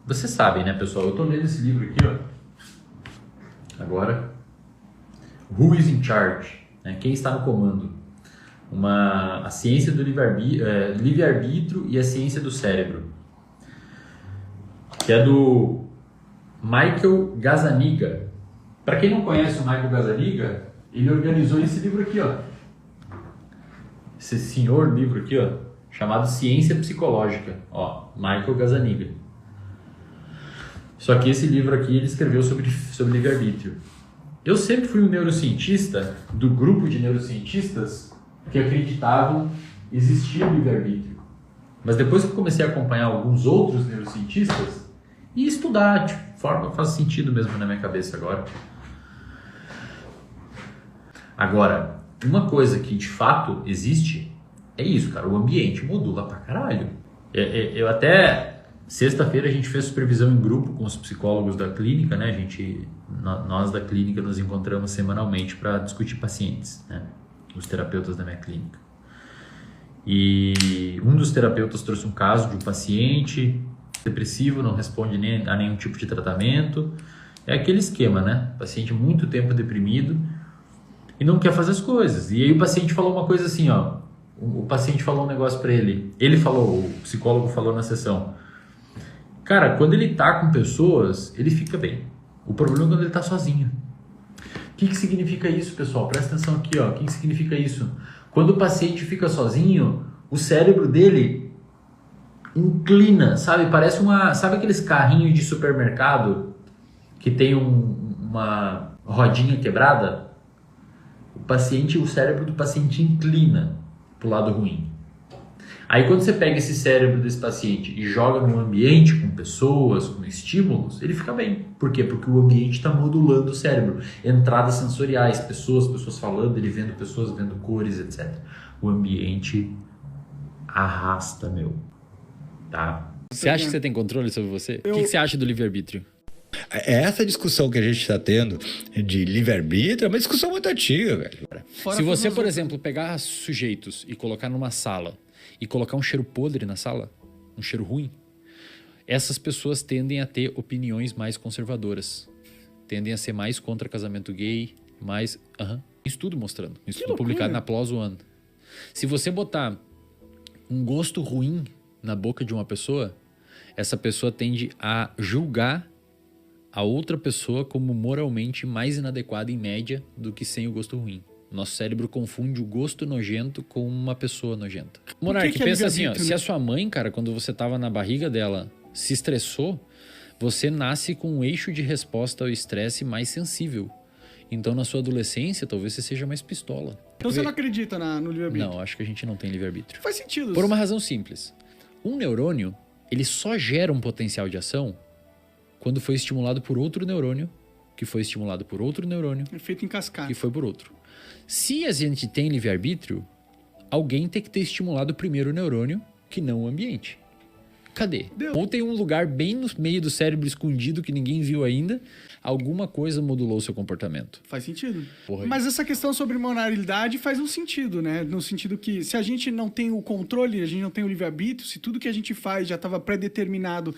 Vocês sabem, né, pessoal? Eu tô lendo esse livro aqui, ó. Agora. Who is in charge? Né? Quem está no comando? A ciência do livre-arbítrio e a ciência do cérebro. Que é do Michael Gazzaniga. Para quem não conhece o Michael Gazzaniga, ele organizou esse livro aqui, ó. Esse senhor livro aqui, ó, chamado Ciência Psicológica, ó, Michael Gazzaniga. Só que esse livro aqui ele escreveu sobre livre-arbítrio. Eu sempre fui um neurocientista do grupo de neurocientistas que acreditavam existir o livre-arbítrio. Mas depois que eu comecei a acompanhar alguns outros neurocientistas e estudar, de forma que faz sentido mesmo na minha cabeça agora. Agora, uma coisa que de fato existe é isso, cara, o ambiente modula pra caralho. Eu até... Sexta-feira a gente fez supervisão em grupo com os psicólogos da clínica, né? Nós da clínica nos encontramos semanalmente para discutir pacientes, né? Os terapeutas da minha clínica. E um dos terapeutas trouxe um caso de um paciente depressivo, não responde a nenhum tipo de tratamento. É aquele esquema, né? Paciente muito tempo deprimido e não quer fazer as coisas. E aí o paciente falou uma coisa assim, ó. O paciente falou um negócio para ele. O psicólogo falou na sessão. Cara, quando ele tá com pessoas, ele fica bem. O problema é quando ele tá sozinho. O que significa isso, pessoal? Presta atenção aqui, ó. O que significa isso? Quando o paciente fica sozinho, o cérebro dele inclina, sabe? Parece sabe aqueles carrinhos de supermercado que tem uma rodinha quebrada? O cérebro do paciente inclina pro lado ruim. Aí quando você pega esse cérebro desse paciente e joga num ambiente com pessoas, com estímulos, ele fica bem. Por quê? Porque o ambiente está modulando o cérebro. Entradas sensoriais, pessoas falando, ele vendo pessoas, vendo cores, etc. O ambiente arrasta, meu. Tá? Você acha que você tem controle sobre você? O que você acha do livre-arbítrio? Essa discussão que a gente está tendo de livre-arbítrio é uma discussão muito antiga, velho. Se você, por exemplo, pegar sujeitos e colocar numa sala e colocar um cheiro podre na sala, um cheiro ruim, essas pessoas tendem a ter opiniões mais conservadoras. Tendem a ser mais contra casamento gay, mais... Estudo mostrando. Estudo publicado na PLOS ONE. Se você botar um gosto ruim na boca de uma pessoa, essa pessoa tende a julgar a outra pessoa como moralmente mais inadequada em média do que sem o gosto ruim. Nosso cérebro confunde o gosto nojento com uma pessoa nojenta. Monark, pensa assim, ó, se a sua mãe, cara, quando você tava na barriga dela, se estressou, você nasce com um eixo de resposta ao estresse mais sensível. Então, na sua adolescência, talvez você seja mais pistola. Então você não acredita no livre-arbítrio? Não, acho que a gente não tem livre-arbítrio. Faz sentido. Por uma razão simples. Um neurônio, ele só gera um potencial de ação quando foi estimulado por outro neurônio, que foi estimulado por outro neurônio, efeito em cascata, que foi por outro. Se a gente tem livre-arbítrio, alguém tem que ter estimulado primeiro o neurônio, que não o ambiente. Cadê? Ou tem um lugar bem no meio do cérebro escondido que ninguém viu ainda, alguma coisa modulou o seu comportamento. Faz sentido. Mas essa questão sobre moralidade faz um sentido, né? No sentido que se a gente não tem o controle, a gente não tem o livre-arbítrio, se tudo que a gente faz já estava pré-determinado...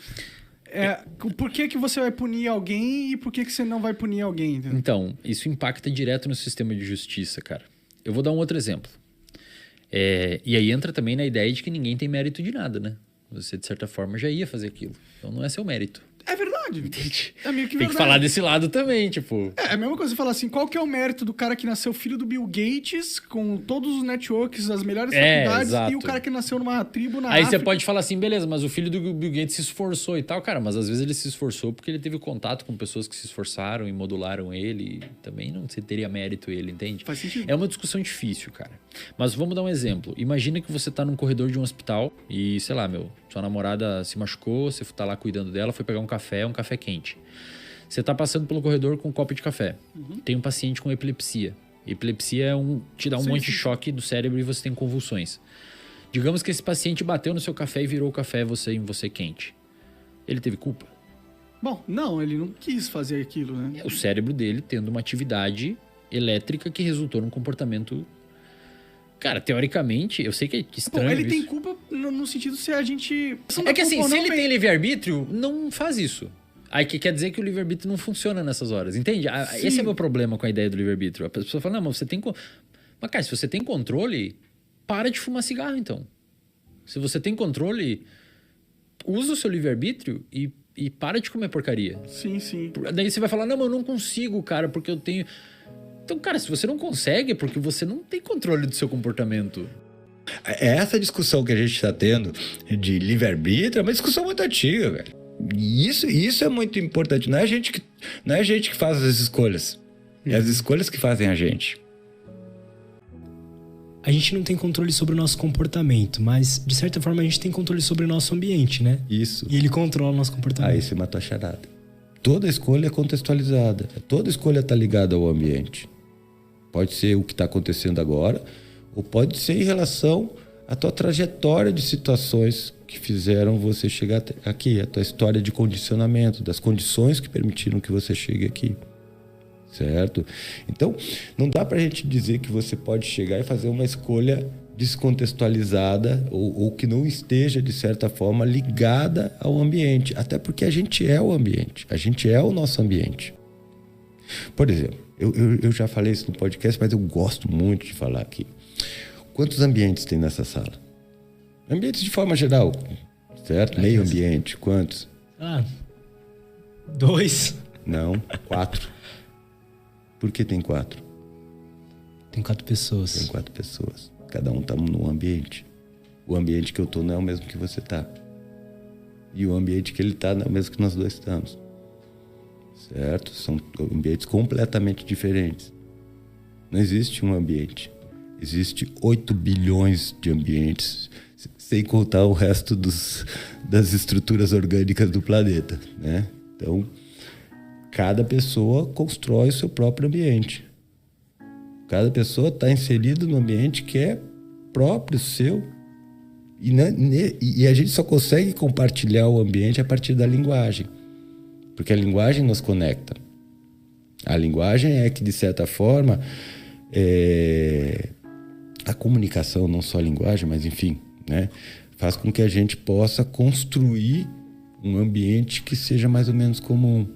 por que você vai punir alguém e por que você não vai punir alguém? Entendeu? Então, isso impacta direto no sistema de justiça, cara. Eu vou dar um outro exemplo. E aí entra também na ideia de que ninguém tem mérito de nada, né? Você, de certa forma, já ia fazer aquilo. Então não é seu mérito. É verdade. Entende? É meio que tem verdade. que falar desse lado também, tipo... É a mesma coisa, você falar assim, qual que é o mérito do cara que nasceu filho do Bill Gates, com todos os networks, as melhores faculdades, exato. e o cara que nasceu numa tribo na Aí África? você pode falar assim, beleza, mas o filho do Bill Gates se esforçou e tal, cara, mas às vezes ele se esforçou porque ele teve contato com pessoas que se esforçaram e modularam ele, e também não você teria mérito ele, entende? Faz sentido. É uma discussão difícil, cara. Mas vamos dar um exemplo. Imagina que você tá num corredor de um hospital e, sei lá, sua namorada se machucou, você tá lá cuidando dela, foi pegar um café quente. Você tá passando pelo corredor com um copo de café. Tem um paciente com epilepsia. Epilepsia te dá um monte de choque no cérebro e você tem convulsões. Digamos que esse paciente bateu no seu café e virou o café em você quente. Ele teve culpa? Bom, não, ele não quis fazer aquilo, né? O cérebro dele tendo uma atividade elétrica que resultou num comportamento Cara, teoricamente, eu sei que é estranho Ele tem isso. culpa no sentido se a gente... É que assim, se ele tem livre-arbítrio, não faz isso. Aí que quer dizer que o livre-arbítrio não funciona nessas horas, entende? Esse é o meu problema com a ideia do livre-arbítrio. A pessoa fala, não, mas você tem... Mas, cara, se você tem controle, para de fumar cigarro, então. Se você tem controle, usa o seu livre-arbítrio e para de comer porcaria. Sim, sim. Daí você vai falar, não, mas eu não consigo, cara, porque eu tenho... Então, cara, se você não consegue, é porque você não tem controle do seu comportamento. Essa discussão que a gente está tendo de livre-arbítrio é uma discussão muito antiga, velho. E isso é muito importante. Não é a gente que faz as escolhas. É as escolhas que fazem a gente. A gente não tem controle sobre o nosso comportamento, mas, de certa forma, a gente tem controle sobre o nosso ambiente, né? Isso. E ele controla o nosso comportamento. Aí você matou a charada. Toda escolha é contextualizada. Toda escolha está ligada ao ambiente. Pode ser o que está acontecendo agora, ou pode ser em relação à tua trajetória de situações que fizeram você chegar aqui, a tua história de condicionamento, das condições que permitiram que você chegue aqui. Certo? Então, não dá pra gente dizer que você pode chegar e fazer uma escolha descontextualizada ou que não esteja, de certa forma, ligada ao ambiente. Até porque a gente é o ambiente. A gente é o nosso ambiente. Por exemplo, eu já falei isso no podcast, mas eu gosto muito de falar aqui. Quantos ambientes tem nessa sala? Ambientes de forma geral, certo? Meio ambiente, quantos? 2. Não, 4. Por que tem 4? Tem 4 pessoas. Tem 4 pessoas. Cada um está num ambiente. O ambiente que eu estou não é o mesmo que você está. E o ambiente que ele está não é o mesmo que nós dois estamos. Certo? São ambientes completamente diferentes. Não existe um ambiente. Existe 8 bilhões de ambientes, sem contar o resto das estruturas orgânicas do planeta, né? Então, cada pessoa constrói o seu próprio ambiente. Cada pessoa está inserida no ambiente que é próprio seu. E a gente só consegue compartilhar o ambiente a partir da linguagem. Porque a linguagem nos conecta. A linguagem é que, de certa forma, a comunicação, não só a linguagem, mas enfim, né, faz com que a gente possa construir um ambiente que seja mais ou menos comum.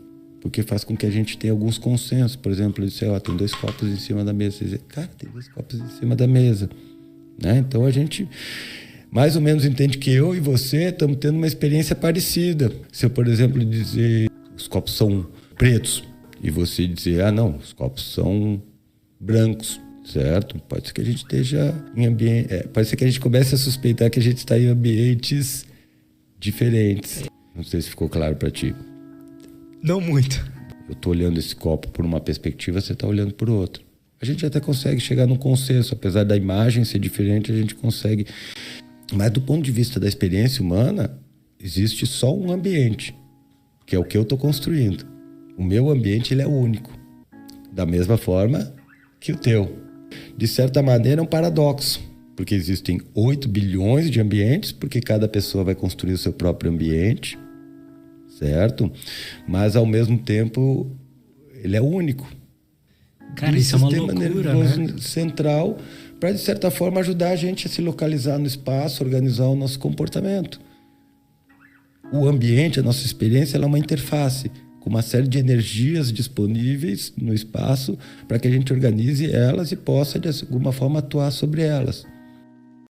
Porque faz com que a gente tenha alguns consensos. Por exemplo, eu disse, tem 2 copos em cima da mesa. Você diz, cara, tem 2 copos em cima da mesa. Né? Então a gente mais ou menos entende que eu e você estamos tendo uma experiência parecida. Se eu, por exemplo, dizer os copos são pretos e você dizer, não, os copos são brancos, certo? Pode ser que a gente esteja em ambiente... pode ser que a gente comece a suspeitar que a gente está em ambientes diferentes. Não sei se ficou claro para ti. Não muito. Eu estou olhando esse copo por uma perspectiva, você está olhando por outra. A gente até consegue chegar num consenso, apesar da imagem ser diferente, a gente consegue. Mas do ponto de vista da experiência humana, existe só um ambiente, que é o que eu estou construindo. O meu ambiente, ele é único. Da mesma forma que o teu. De certa maneira, é um paradoxo, porque existem 8 bilhões de ambientes, porque cada pessoa vai construir o seu próprio ambiente, certo? Mas, ao mesmo tempo, ele é único. Cara, isso é uma loucura, né? Central, para, de certa forma, ajudar a gente a se localizar no espaço, organizar o nosso comportamento. O ambiente, a nossa experiência, ela é uma interface com uma série de energias disponíveis no espaço para que a gente organize elas e possa, de alguma forma, atuar sobre elas.